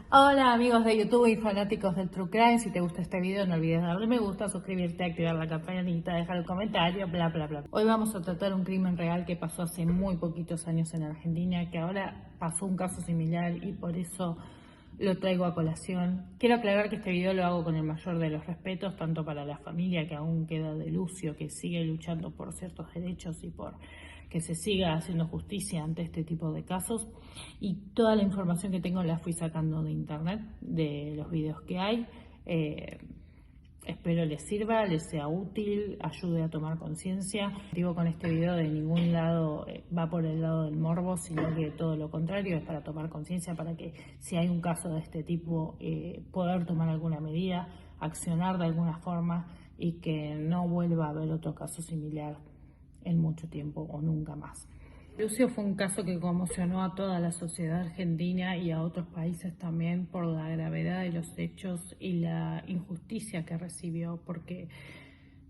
Hola amigos de YouTube y fanáticos del True Crime, si te gusta este video no olvides darle me gusta, suscribirte, activar la campanita, dejar un comentario, bla bla bla. Hoy vamos a tratar un crimen real que pasó hace muy poquitos años en Argentina, que ahora pasó un caso similar y por eso lo traigo a colación. Quiero aclarar que este video lo hago con el mayor de los respetos, tanto para la familia que aún queda de Lucio, que sigue luchando por ciertos derechos y por que se siga haciendo justicia ante este tipo de casos, y toda la información que tengo la fui sacando de internet, de los videos que hay. Espero les sirva, les sea útil, ayude a tomar conciencia. Digo, con este video de ningún lado va por el lado del morbo, sino que todo lo contrario, es para tomar conciencia, para que si hay un caso de este tipo poder tomar alguna medida, accionar de alguna forma y que no vuelva a haber otro caso similar en mucho tiempo o nunca más. Lucio fue un caso que conmocionó a toda la sociedad argentina y a otros países también por la gravedad de los hechos y la injusticia que recibió, porque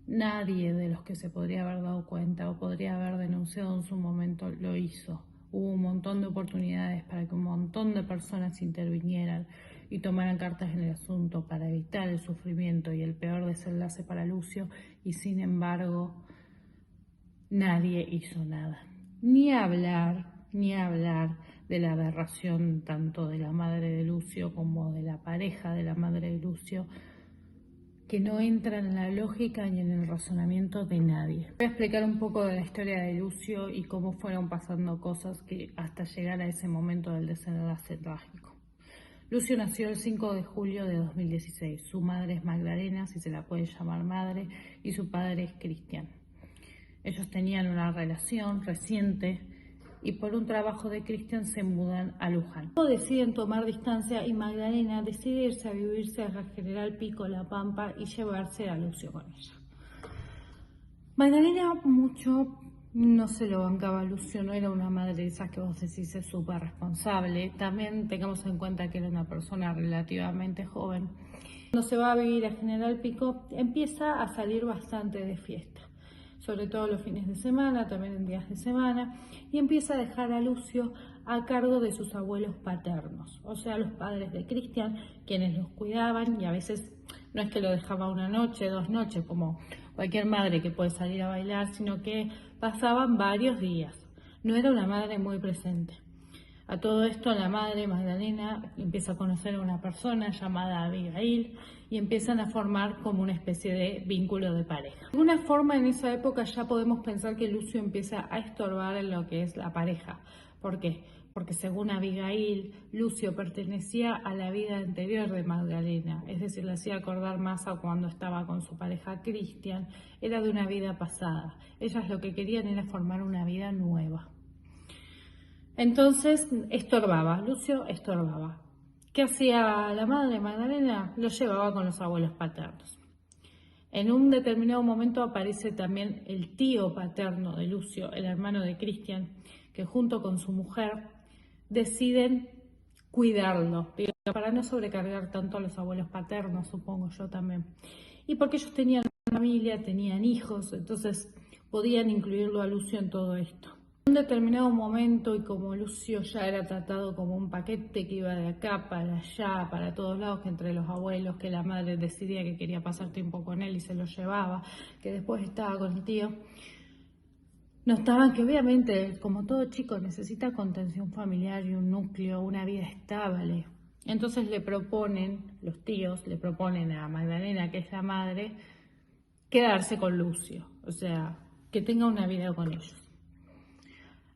nadie de los que se podría haber dado cuenta o podría haber denunciado en su momento lo hizo. Hubo un montón de oportunidades para que un montón de personas intervinieran y tomaran cartas en el asunto para evitar el sufrimiento y el peor desenlace para Lucio, y sin embargo nadie hizo nada. Ni hablar de la aberración tanto de la madre de Lucio como de la pareja de la madre de Lucio, que no entra en la lógica ni en el razonamiento de nadie. Voy a explicar un poco de la historia de Lucio y cómo fueron pasando cosas que hasta llegar a ese momento del desenlace trágico. Lucio nació el 5 de julio de 2016. Su madre es Magdalena, si se la puede llamar madre, y su padre es Cristian. Ellos tenían una relación reciente y por un trabajo de Cristian se mudan a Luján. Deciden tomar distancia y Magdalena decide irse a vivirse a General Pico, La Pampa, y llevarse a Lucio con ella. Magdalena mucho no se lo bancaba a Lucio, no era una madre de esas que vos decís es súper responsable. También tengamos en cuenta que era una persona relativamente joven. Cuando se va a vivir a General Pico empieza a salir bastante de fiesta, sobre todo los fines de semana, también en días de semana, y empieza a dejar a Lucio a cargo de sus abuelos paternos, o sea, los padres de Cristian, quienes los cuidaban, y a veces no es que lo dejaba una noche, 2 noches, como cualquier madre que puede salir a bailar, sino que pasaban varios días. No era una madre muy presente. A todo esto la madre, Magdalena, empieza a conocer a una persona llamada Abigail y empiezan a formar como una especie de vínculo de pareja. De alguna forma en esa época ya podemos pensar que Lucio empieza a estorbar en lo que es la pareja. ¿Por qué? Porque según Abigail, Lucio pertenecía a la vida anterior de Magdalena, es decir, le hacía acordar más a cuando estaba con su pareja Cristian, era de una vida pasada. Ellas lo que querían era formar una vida nueva. Entonces estorbaba, Lucio estorbaba. ¿Qué hacía la madre Magdalena? Lo llevaba con los abuelos paternos. En un determinado momento aparece también el tío paterno de Lucio, el hermano de Cristian, que junto con su mujer deciden cuidarlo, para no sobrecargar tanto a los abuelos paternos, supongo yo también. Y porque ellos tenían familia, tenían hijos, entonces podían incluirlo a Lucio en todo esto. En un determinado momento, y como Lucio ya era tratado como un paquete que iba de acá para allá, para todos lados, que entre los abuelos, que la madre decidía que quería pasar tiempo con él y se lo llevaba, que después estaba con el tío, notaban que obviamente, como todo chico, necesita contención familiar y un núcleo, una vida estable. Entonces los tíos le proponen a Magdalena, que es la madre, quedarse con Lucio, o sea, que tenga una vida con ellos.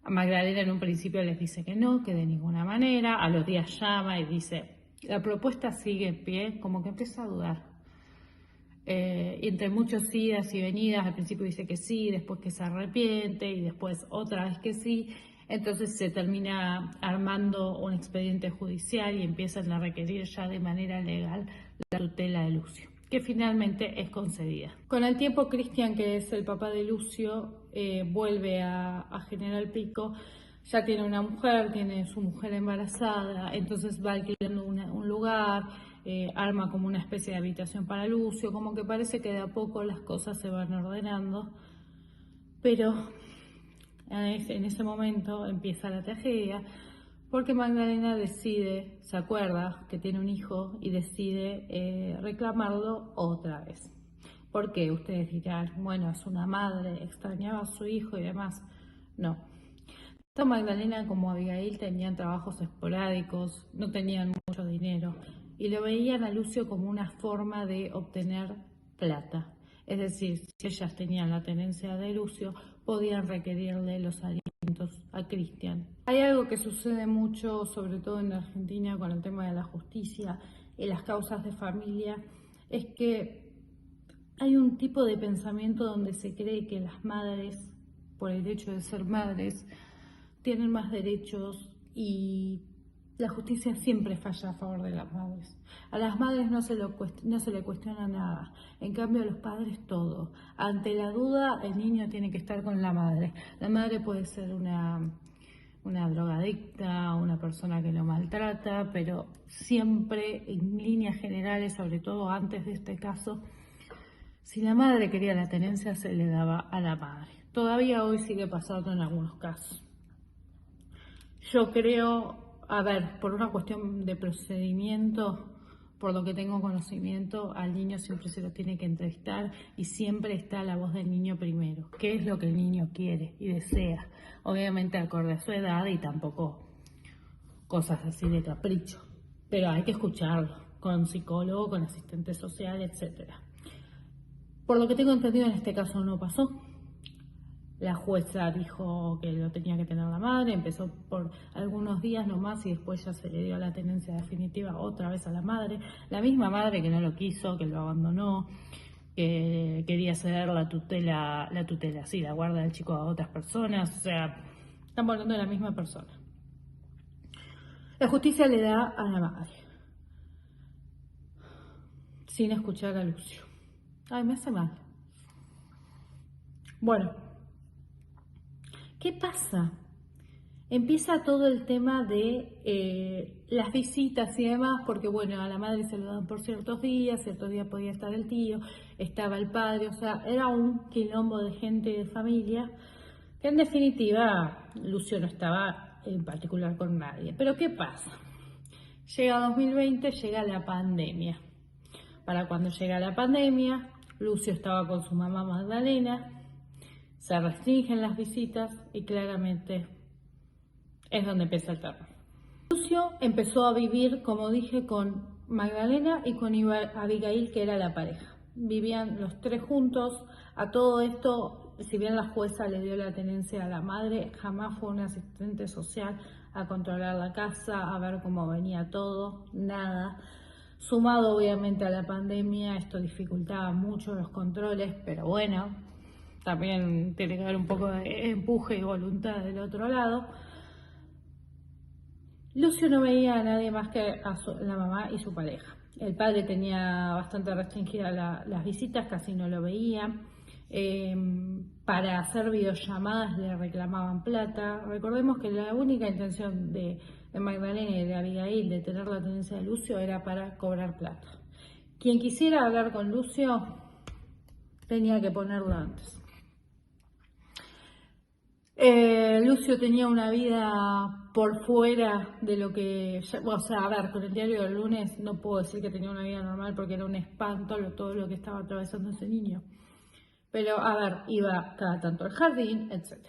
A Magdalena en un principio les dice que no, que de ninguna manera. A los días llama y dice, la propuesta sigue en pie, como que empieza a dudar. Y entre muchos idas y venidas, al principio dice que sí, después que se arrepiente y después otra vez que sí. Entonces se termina armando un expediente judicial y empiezan a requerir ya de manera legal la tutela de Lucio, que finalmente es concedida. Con el tiempo, Cristian, que es el papá de Lucio, vuelve a General Pico, ya tiene una mujer, tiene su mujer embarazada, entonces va alquilando un lugar, arma como una especie de habitación para Lucio, como que parece que de a poco las cosas se van ordenando, pero en ese momento empieza la tragedia, porque Magdalena decide, se acuerda que tiene un hijo y decide reclamarlo otra vez. ¿Por qué? Ustedes dirán, bueno, es una madre, extrañaba a su hijo y demás. No. Tanto Magdalena como Abigail tenían trabajos esporádicos, no tenían mucho dinero y lo veían a Lucio como una forma de obtener plata. Es decir, si ellas tenían la tenencia de Lucio, podían requerirle los alimentos a Cristian. Hay algo que sucede mucho, sobre todo en Argentina, con el tema de la justicia y las causas de familia, es que hay un tipo de pensamiento donde se cree que las madres, por el hecho de ser madres, tienen más derechos y la justicia siempre falla a favor de las madres. A las madres no se le cuestiona nada, en cambio a los padres todo. Ante la duda, el niño tiene que estar con la madre. La madre puede ser una drogadicta, una persona que lo maltrata, pero siempre en líneas generales, sobre todo antes de este caso, si la madre quería la tenencia se le daba a la madre. Todavía hoy sigue pasando en algunos casos. Yo creo, a ver, por una cuestión de procedimiento, por lo que tengo conocimiento, al niño siempre se lo tiene que entrevistar y siempre está la voz del niño primero. ¿Qué es lo que el niño quiere y desea? Obviamente acorde a su edad y tampoco cosas así de capricho. Pero hay que escucharlo con psicólogo, con asistente social, etcétera. Por lo que tengo entendido, en este caso no pasó. La jueza dijo que lo tenía que tener la madre, empezó por algunos días nomás y después ya se le dio la tenencia definitiva otra vez a la madre. La misma madre que no lo quiso, que lo abandonó, que quería ceder la tutela, sí, la guarda del chico a otras personas, o sea, estamos hablando de la misma persona. La justicia le da a la madre, sin escuchar a Lucio. Ay, me hace mal. Bueno, ¿qué pasa? Empieza todo el tema de las visitas y demás, porque bueno, a la madre se lo dan por ciertos días podía estar el tío, estaba el padre, o sea, era un quilombo de gente y de familia, que en definitiva Lucio no estaba en particular con nadie. Pero ¿qué pasa? Llega 2020, llega la pandemia. Para cuando llega la pandemia, Lucio estaba con su mamá Magdalena, se restringen las visitas y claramente es donde empieza el terror. Lucio empezó a vivir, como dije, con Magdalena y con Abigail, que era la pareja. Vivían los tres juntos. A todo esto, si bien la jueza le dio la tenencia a la madre, jamás fue un asistente social a controlar la casa, a ver cómo venía todo, nada. Sumado obviamente a la pandemia, esto dificultaba mucho los controles, pero bueno, también tiene que haber un poco de empuje y voluntad del otro lado. Lucio no veía a nadie más que a la mamá y su pareja. El padre tenía bastante restringidas las visitas, casi no lo veía. Para hacer videollamadas le reclamaban plata. Recordemos que la única intención de Magdalena y de Abigail de tener la tenencia de Lucio era para cobrar plata. Quien quisiera hablar con Lucio tenía que ponerlo antes. Lucio tenía una vida por fuera de lo que, o sea, a ver, con el diario del lunes no puedo decir que tenía una vida normal porque era un espanto todo lo que estaba atravesando ese niño. Pero, a ver, iba cada tanto al jardín, etc.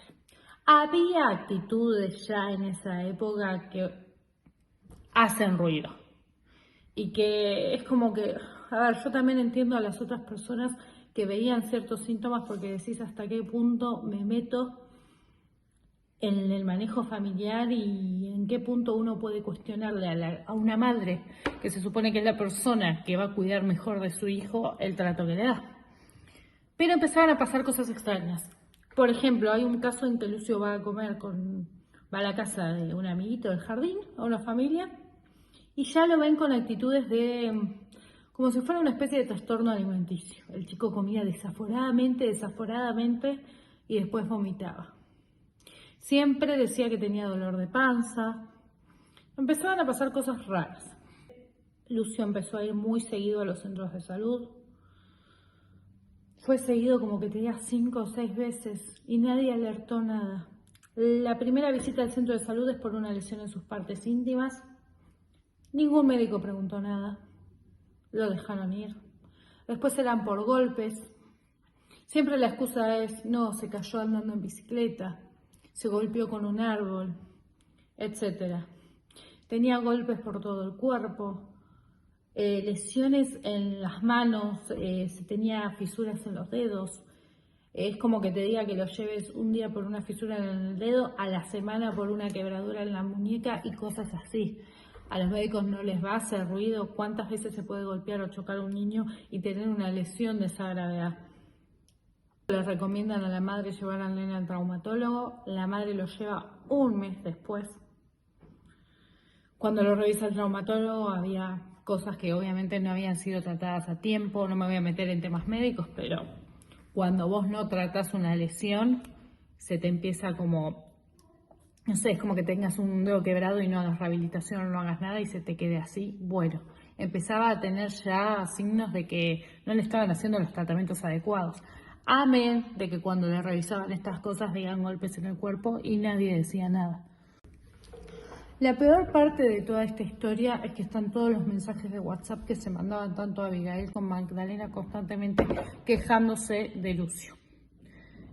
Había actitudes ya en esa época que hacen ruido. Y que es como que, a ver, yo también entiendo a las otras personas que veían ciertos síntomas porque decís hasta qué punto me meto en el manejo familiar y en qué punto uno puede cuestionarle a una madre, que se supone que es la persona que va a cuidar mejor de su hijo, el trato que le da. Pero empezaron a pasar cosas extrañas. Por ejemplo, hay un caso en que Lucio va a la casa de un amiguito del jardín, a una familia, y ya lo ven con actitudes como si fuera una especie de trastorno alimenticio. El chico comía desaforadamente, y después vomitaba. Siempre decía que tenía dolor de panza. Empezaban a pasar cosas raras. Lucio empezó a ir muy seguido a los centros de salud. Fue seguido como que tenía 5 o 6 veces y nadie alertó nada. La primera visita al centro de salud es por una lesión en sus partes íntimas. Ningún médico preguntó nada. Lo dejaron ir. Después eran por golpes. Siempre la excusa es, no, se cayó andando en bicicleta, se golpeó con un árbol, etc. Tenía golpes por todo el cuerpo, lesiones en las manos, se tenía fisuras en los dedos. Es como que te diga que lo lleves un día por una fisura en el dedo, a la semana por una quebradura en la muñeca y cosas así. A los médicos no les va a hacer ruido cuántas veces se puede golpear o chocar a un niño y tener una lesión de esa gravedad. Les recomiendan a la madre llevar al nene al traumatólogo. La madre lo lleva un mes después. Cuando lo revisa el traumatólogo había cosas que obviamente no habían sido tratadas a tiempo. No me voy a meter en temas médicos, pero cuando vos no tratás una lesión, se te empieza como, no sé, es como que tengas un dedo quebrado y no hagas rehabilitación, no hagas nada y se te quede así. Bueno, empezaba a tener ya signos de que no le estaban haciendo los tratamientos adecuados. Amén de que cuando le revisaban estas cosas veían golpes en el cuerpo y nadie decía nada. La peor parte de toda esta historia es que están todos los mensajes de WhatsApp que se mandaban tanto a Abigail como a Magdalena constantemente quejándose de Lucio.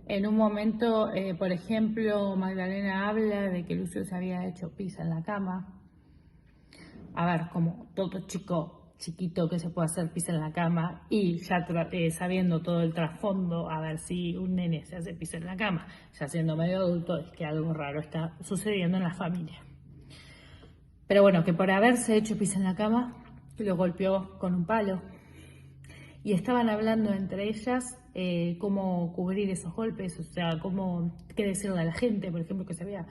En un momento, por ejemplo, Magdalena habla de que Lucio se había hecho pis en la cama. A ver, como todo chiquito que se puede hacer pis en la cama y ya sabiendo todo el trasfondo, a ver si un nene se hace pis en la cama, ya siendo medio adulto, es que algo raro está sucediendo en la familia. Pero bueno, que por haberse hecho pis en la cama, lo golpeó con un palo. Y estaban hablando entre ellas cómo cubrir esos golpes, o sea, qué decirle a la gente, por ejemplo, que se había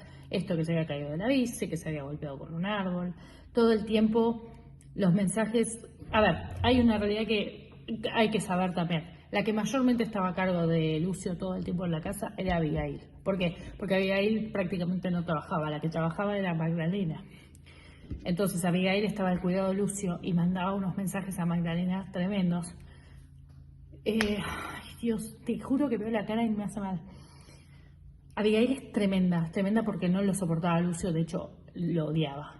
caído de la bici, que se había golpeado con un árbol. Todo el tiempo los mensajes. A ver, hay una realidad que hay que saber también. La que mayormente estaba a cargo de Lucio todo el tiempo en la casa era Abigail. ¿Por qué? Porque Abigail prácticamente no trabajaba, la que trabajaba era Magdalena. Entonces Abigail estaba al cuidado de Lucio y mandaba unos mensajes a Magdalena tremendos. Ay Dios, te juro que veo la cara y me hace mal. Abigail es tremenda porque no lo soportaba a Lucio, de hecho lo odiaba.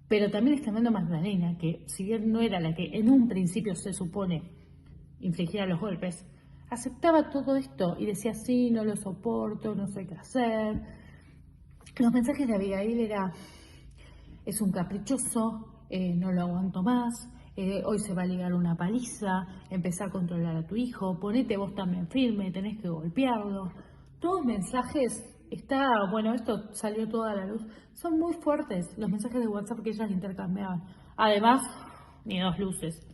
Pero también es tremendo Magdalena, que si bien no era la que en un principio se supone infligía los golpes, aceptaba todo esto y decía sí, no lo soporto, no sé qué hacer. Los mensajes de Abigail era, es un caprichoso, no lo aguanto más, hoy se va a ligar una paliza, empezá a controlar a tu hijo, ponete vos también firme, tenés que golpearlo. Todos mensajes, bueno, esto salió toda la luz, son muy fuertes los mensajes de WhatsApp que ellas intercambiaban. Además, ni dos luces,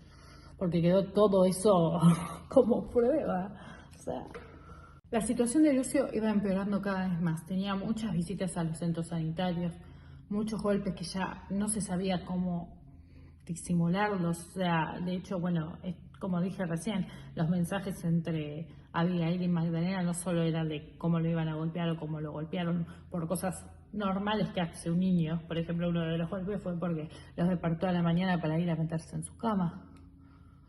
porque quedó todo eso como prueba. O sea, la situación de Lucio iba empeorando cada vez más. Tenía muchas visitas a los centros sanitarios, muchos golpes que ya no se sabía cómo disimularlos. O sea, de hecho, bueno, como dije recién, los mensajes entre Abigail y Magdalena no solo eran de cómo lo iban a golpear o cómo lo golpearon por cosas normales que hace un niño. Por ejemplo, uno de los golpes fue porque los despertó a la mañana para ir a meterse en su cama.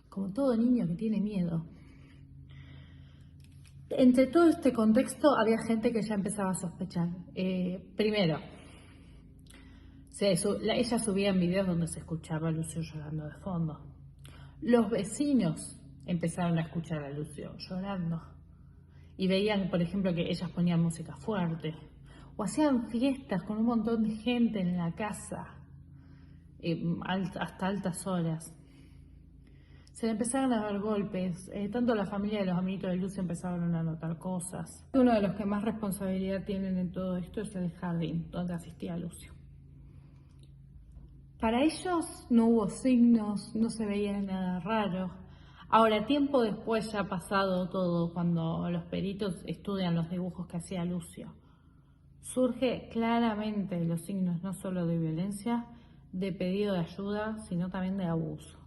Como todo niño que tiene miedo. Entre todo este contexto había gente que ya empezaba a sospechar. Primero, ella subía en videos donde se escuchaba a Lucio llorando de fondo. Los vecinos empezaron a escuchar a Lucio llorando y veían, por ejemplo, que ellas ponían música fuerte o hacían fiestas con un montón de gente en la casa hasta altas horas. Se le empezaron a dar golpes, tanto la familia de los amiguitos de Lucio empezaron a notar cosas. Uno de los que más responsabilidad tienen en todo esto es el jardín donde asistía Lucio. Para ellos no hubo signos, no se veía nada raro. Ahora, tiempo después, ya ha pasado todo, cuando los peritos estudian los dibujos que hacía Lucio, surge claramente los signos no solo de violencia, de pedido de ayuda, sino también de abuso.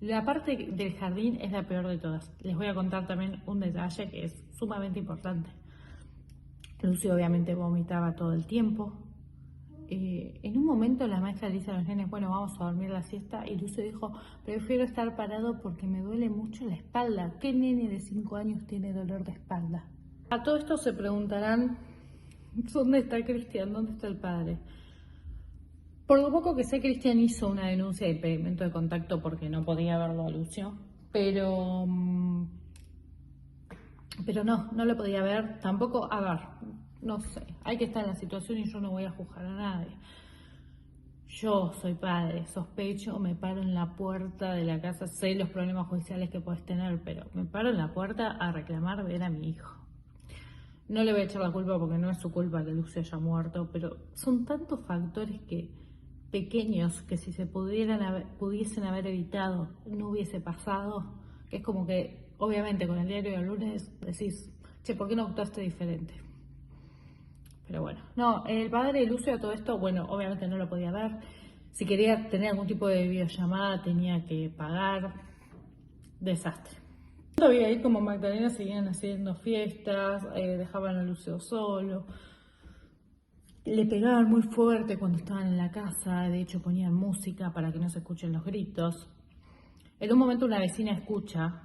La parte del jardín es la peor de todas. Les voy a contar también un detalle que es sumamente importante. Lucio obviamente vomitaba todo el tiempo. En un momento la maestra le dice a los nenes, bueno, vamos a dormir la siesta, y Lucio dijo, prefiero estar parado porque me duele mucho la espalda. ¿Qué nene de 5 años tiene dolor de espalda? A todo esto se preguntarán, ¿dónde está Cristian? ¿Dónde está el padre? Por lo poco que sé, Cristian hizo una denuncia de impedimento de contacto porque no podía verlo a Lucio, pero no lo podía ver. Tampoco, a ver, no sé, hay que estar en la situación y yo no voy a juzgar a nadie. Yo soy padre, sospecho, me paro en la puerta de la casa, sé los problemas judiciales que puedes tener, pero me paro en la puerta a reclamar ver a mi hijo. No le voy a echar la culpa porque no es su culpa que Lucio haya muerto, pero son tantos factores pequeños que si se pudiesen haber evitado, no hubiese pasado, que es como que, obviamente, con el diario del lunes decís, che, ¿por qué no actuaste diferente? Pero bueno, no, el padre de Lucio a todo esto, bueno, obviamente no lo podía ver. Si quería tener algún tipo de videollamada tenía que pagar. Desastre. Tanto Abigail como Magdalena seguían haciendo fiestas, dejaban a Lucio solo. Le pegaban muy fuerte cuando estaban en la casa, de hecho ponían música para que no se escuchen los gritos. En un momento una vecina escucha.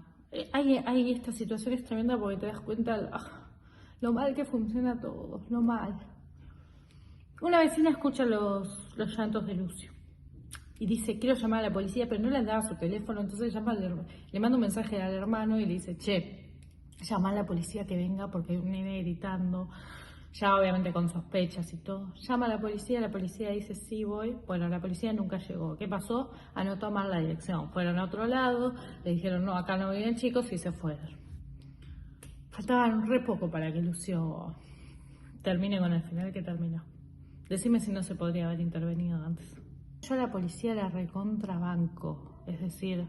Hay esta situación es tremenda porque te das cuenta lo mal que funciona todo, lo mal. Una vecina escucha los llantos de Lucio y dice, quiero llamar a la policía, pero no le andaba su teléfono, entonces le manda un mensaje al hermano y le dice, che, llama a la policía que venga porque hay un nene gritando, ya obviamente con sospechas y todo. Llama a la policía dice, sí voy. Bueno, la policía nunca llegó. ¿Qué pasó? Anotó mal la dirección. Fueron a otro lado, le dijeron, no, acá no viven chicos y se fueron. Faltaban re poco para que Lucio termine con el final que terminó. Decime si no se podría haber intervenido antes. Yo a la policía la recontrabanco, es decir,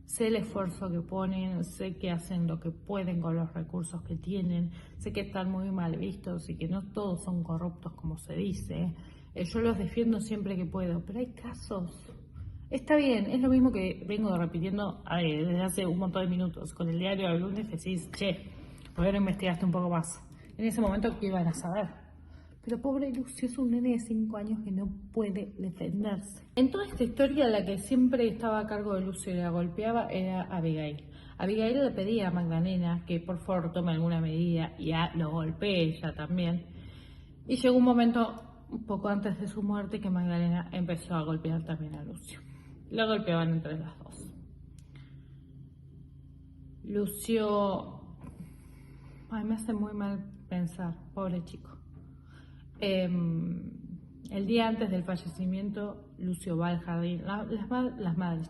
sé el esfuerzo que ponen, sé que hacen lo que pueden con los recursos que tienen, sé que están muy mal vistos y que no todos son corruptos como se dice. Yo los defiendo siempre que puedo, pero hay casos. Está bien, es lo mismo que vengo repitiendo desde hace un montón de minutos. Con el diario del lunes decís, che, ¿por qué no investigaste un poco más? En ese momento, ¿qué iban a saber? Pero pobre Lucio es un nene de 5 años que no puede defenderse. En toda esta historia, la que siempre estaba a cargo de Lucio y la golpeaba era Abigail. Abigail le pedía a Magdalena que por favor tome alguna medida y lo golpee ella también. Y llegó un momento, un poco antes de su muerte, que Magdalena empezó a golpear también a Lucio. Lo golpeaban entre las dos. Lucio, ay, me hace muy mal pensar, pobre chico. El día antes del fallecimiento, Lucio va al jardín, las madres,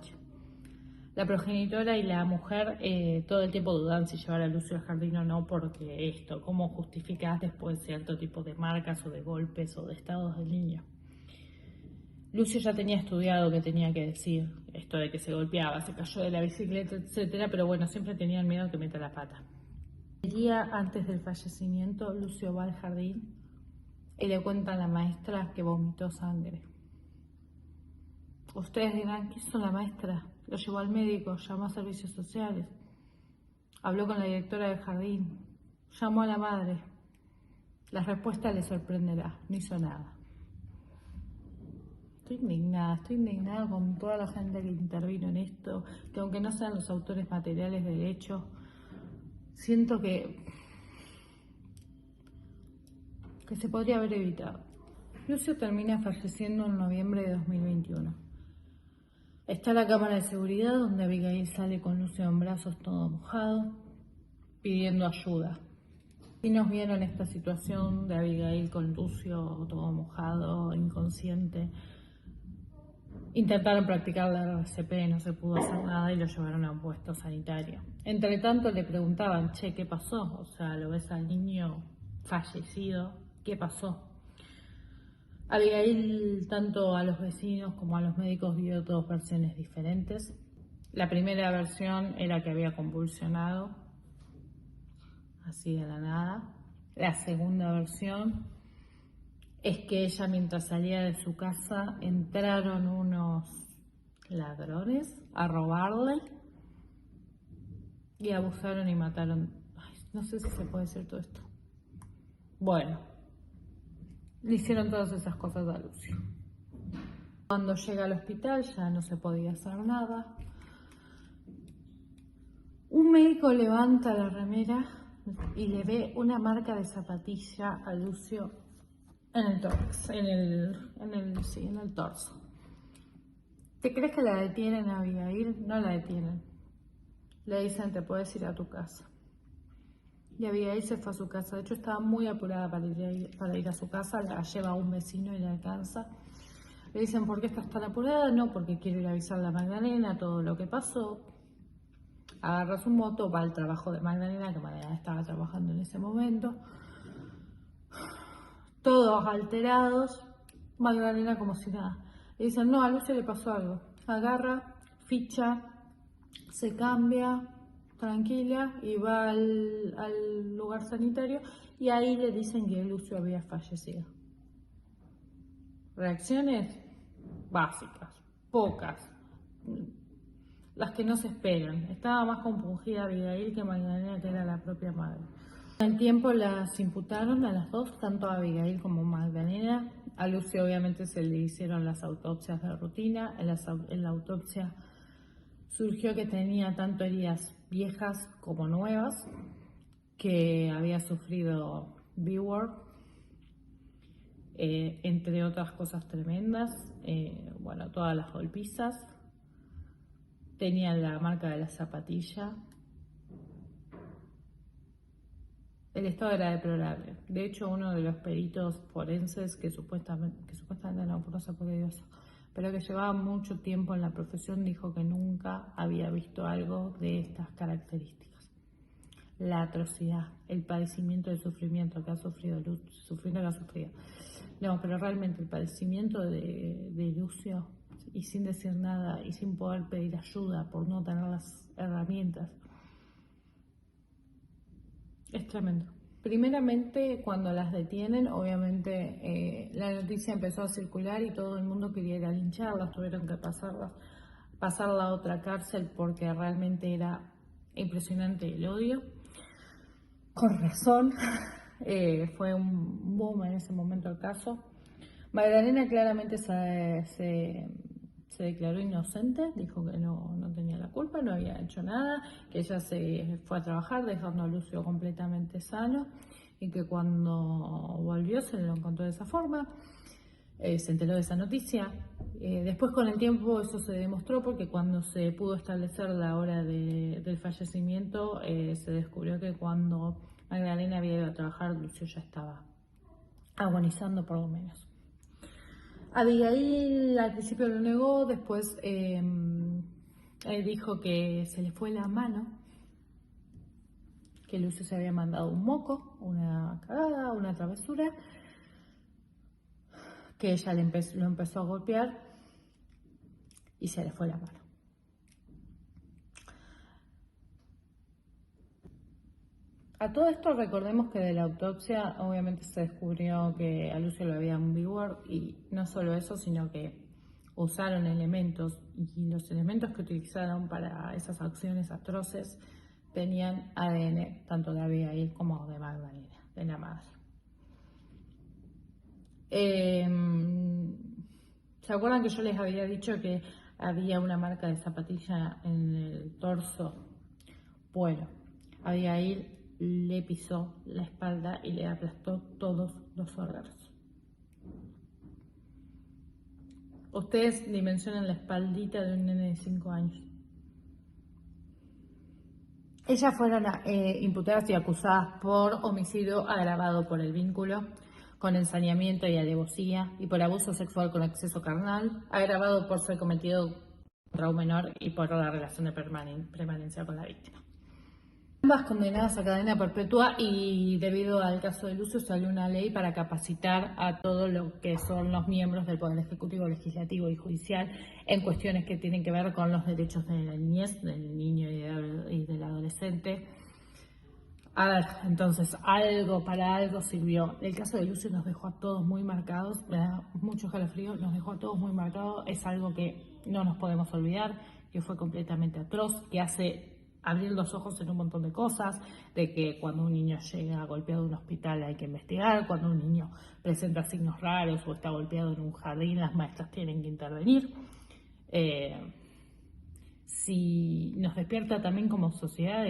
la progenitora y la mujer todo el tiempo dudan si llevar a Lucio al jardín o no, porque esto, ¿cómo justificás después cierto tipo de marcas o de golpes o de estados del niño? Lucio ya tenía estudiado qué tenía que decir, esto de que se golpeaba, se cayó de la bicicleta, etcétera, pero bueno, siempre tenían miedo que meta la pata. El día antes del fallecimiento, Lucio va al jardín y le cuenta a la maestra que vomitó sangre. Ustedes dirán, ¿qué hizo la maestra? Lo llevó al médico, llamó a servicios sociales, habló con la directora del jardín, llamó a la madre. La respuesta le sorprenderá, no hizo nada. Estoy indignada con toda la gente que intervino en esto, que aunque no sean los autores materiales del hecho, siento que se podría haber evitado. Lucio termina falleciendo en noviembre de 2021. Está la cámara de seguridad donde Abigail sale con Lucio en brazos todo mojado, pidiendo ayuda. Y nos vieron esta situación de Abigail con Lucio todo mojado, inconsciente. Intentaron practicar la RCP, no se pudo hacer nada y lo llevaron a un puesto sanitario. Entre tanto le preguntaban, che, ¿qué pasó? O sea, lo ves al niño fallecido, ¿qué pasó? Abigail, tanto a los vecinos como a los médicos, dio dos versiones diferentes. La primera versión era que había convulsionado, así de la nada. La segunda versión es que ella, mientras salía de su casa, entraron unos ladrones a robarle y abusaron y mataron. Ay, no sé si se puede decir todo esto. Bueno, le hicieron todas esas cosas a Lucio. Cuando llega al hospital ya no se podía hacer nada. Un médico levanta la remera y le ve una marca de zapatilla a Lucio en el tórax, en el torso. ¿Te crees que la detienen a Abigail? No la detienen. Le dicen, te puedes ir a tu casa. Y Abigail se fue a su casa. De hecho, estaba muy apurada para ir a su casa. La lleva a un vecino y le alcanza. Le dicen, ¿por qué estás tan apurada? No, porque quiero ir a avisarle a Magdalena todo lo que pasó. Agarra su moto, va al trabajo de Magdalena, que Magdalena estaba trabajando en ese momento. Todos alterados. Magdalena como si nada. Le dicen, no, a Lucio le pasó algo. Agarra, ficha, se cambia, tranquila, y va al lugar sanitario, y ahí le dicen que Lucio había fallecido. Reacciones básicas, pocas, las que no se esperan. Estaba más compungida Abigail que Magdalena, que era la propia madre. Con el tiempo las imputaron a las dos, tanto a Abigail como a Magdalena. A Lucio obviamente se le hicieron las autopsias de rutina. En la autopsia surgió que tenía tanto heridas viejas como nuevas, que había sufrido B-word, entre otras cosas tremendas. Bueno, todas las golpizas. Tenía la marca de la zapatilla. El estado era deplorable. De hecho, uno de los peritos forenses que supuestamente no, no sé por qué Dios, pero que llevaba mucho tiempo en la profesión, dijo que nunca había visto algo de estas características. La atrocidad, el padecimiento, el sufrimiento que ha sufrido Lucio, No, pero realmente el padecimiento de Lucio, y sin decir nada, y sin poder pedir ayuda por no tener las herramientas, es tremendo. Primeramente, cuando las detienen, obviamente la noticia empezó a circular y todo el mundo quería ir a lincharlas, tuvieron que pasarla a otra cárcel porque realmente era impresionante el odio. Con razón, fue un boom en ese momento el caso. Magdalena claramente se declaró inocente, dijo que no tenía la culpa, no había hecho nada, que ella se fue a trabajar dejando a Lucio completamente sano, y que cuando volvió se lo encontró de esa forma. Se enteró de esa noticia. Después, con el tiempo, eso se demostró, porque cuando se pudo establecer la hora del fallecimiento, se descubrió que cuando Magdalena había ido a trabajar, Lucio ya estaba agonizando por lo menos. Abigail al principio lo negó, después dijo que se le fue la mano, que Lucio se había mandado un moco, una cagada, una travesura, que ella lo empezó a golpear y se le fue la mano. A todo esto, recordemos que de la autopsia obviamente se descubrió que a Lucio le habían B-word, y no solo eso, sino que usaron elementos, y los elementos que utilizaron para esas acciones atroces tenían ADN tanto de Abigail como de Magdalena, de la madre. ¿Se acuerdan que yo les había dicho que había una marca de zapatilla en el torso? Bueno, Abigail le pisó la espalda y le aplastó todos los órganos. Ustedes dimensionan la espaldita de un nene de 5 años. Ellas fueron imputadas y acusadas por homicidio agravado por el vínculo con ensañamiento y alevosía, y por abuso sexual con exceso carnal, agravado por ser cometido contra un menor y por la relación de permanencia con la víctima. Ambas condenadas a cadena perpetua, y debido al caso de Lucio salió una ley para capacitar a todo lo que son los miembros del Poder Ejecutivo, Legislativo y Judicial en cuestiones que tienen que ver con los derechos de la niñez, del niño y del adolescente. A ver, entonces, para algo sirvió. El caso de Lucio nos dejó a todos muy marcados, me da mucho escalofrío, nos dejó a todos muy marcados. Es algo que no nos podemos olvidar, que fue completamente atroz, que hace abrir los ojos en un montón de cosas, de que cuando un niño llega golpeado a un hospital hay que investigar, cuando un niño presenta signos raros o está golpeado en un jardín, las maestras tienen que intervenir. Si nos despierta también como sociedad,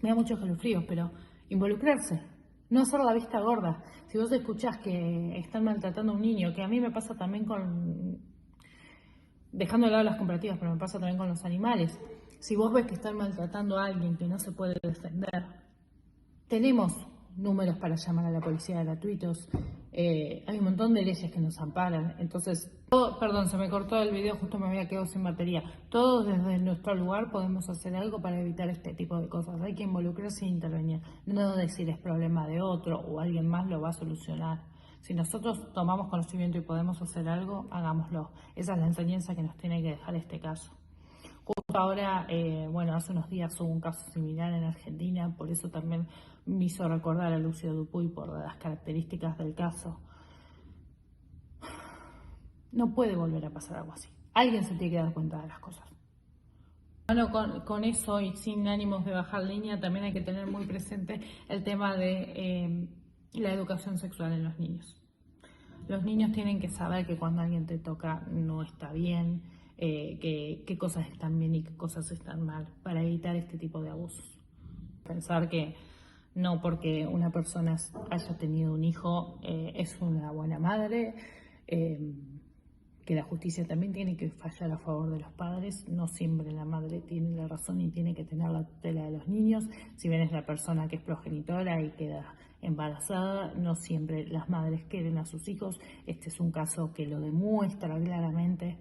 me da mucho escalofrío, pero involucrarse, no hacer la vista gorda. Si vos escuchás que están maltratando a un niño, que a mí me pasa también con, dejando de lado las comparativas, pero me pasa también con los animales. Si vos ves que están maltratando a alguien que no se puede defender, tenemos números para llamar a la policía gratuitos. Hay un montón de leyes que nos amparan. Entonces, perdón, se me cortó el video, justo me había quedado sin batería. Todos desde nuestro lugar podemos hacer algo para evitar este tipo de cosas. Hay que involucrarse e intervenir. No decir es problema de otro o alguien más lo va a solucionar. Si nosotros tomamos conocimiento y podemos hacer algo, hagámoslo. Esa es la enseñanza que nos tiene que dejar este caso. Justo ahora, hace unos días hubo un caso similar en Argentina, por eso también me hizo recordar a Lucio Dupuy por las características del caso. No puede volver a pasar algo así. Alguien se tiene que dar cuenta de las cosas. Bueno, con eso y sin ánimos de bajar línea, también hay que tener muy presente el tema de la educación sexual en los niños. Los niños tienen que saber que cuando alguien te toca no está bien, qué cosas están bien y qué cosas están mal, para evitar este tipo de abusos. Pensar que no porque una persona haya tenido un hijo es una buena madre, que la justicia también tiene que fallar a favor de los padres. No siempre la madre tiene la razón y tiene que tener la tutela de los niños. Si bien es la persona que es progenitora y queda embarazada, no siempre las madres quieren a sus hijos. Este es un caso que lo demuestra claramente.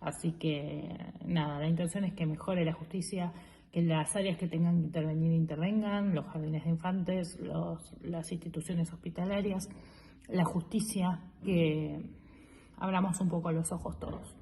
Así que nada, la intención es que mejore la justicia, que las áreas que tengan que intervenir intervengan, los jardines de infantes, las instituciones hospitalarias, la justicia, que abramos un poco los ojos todos.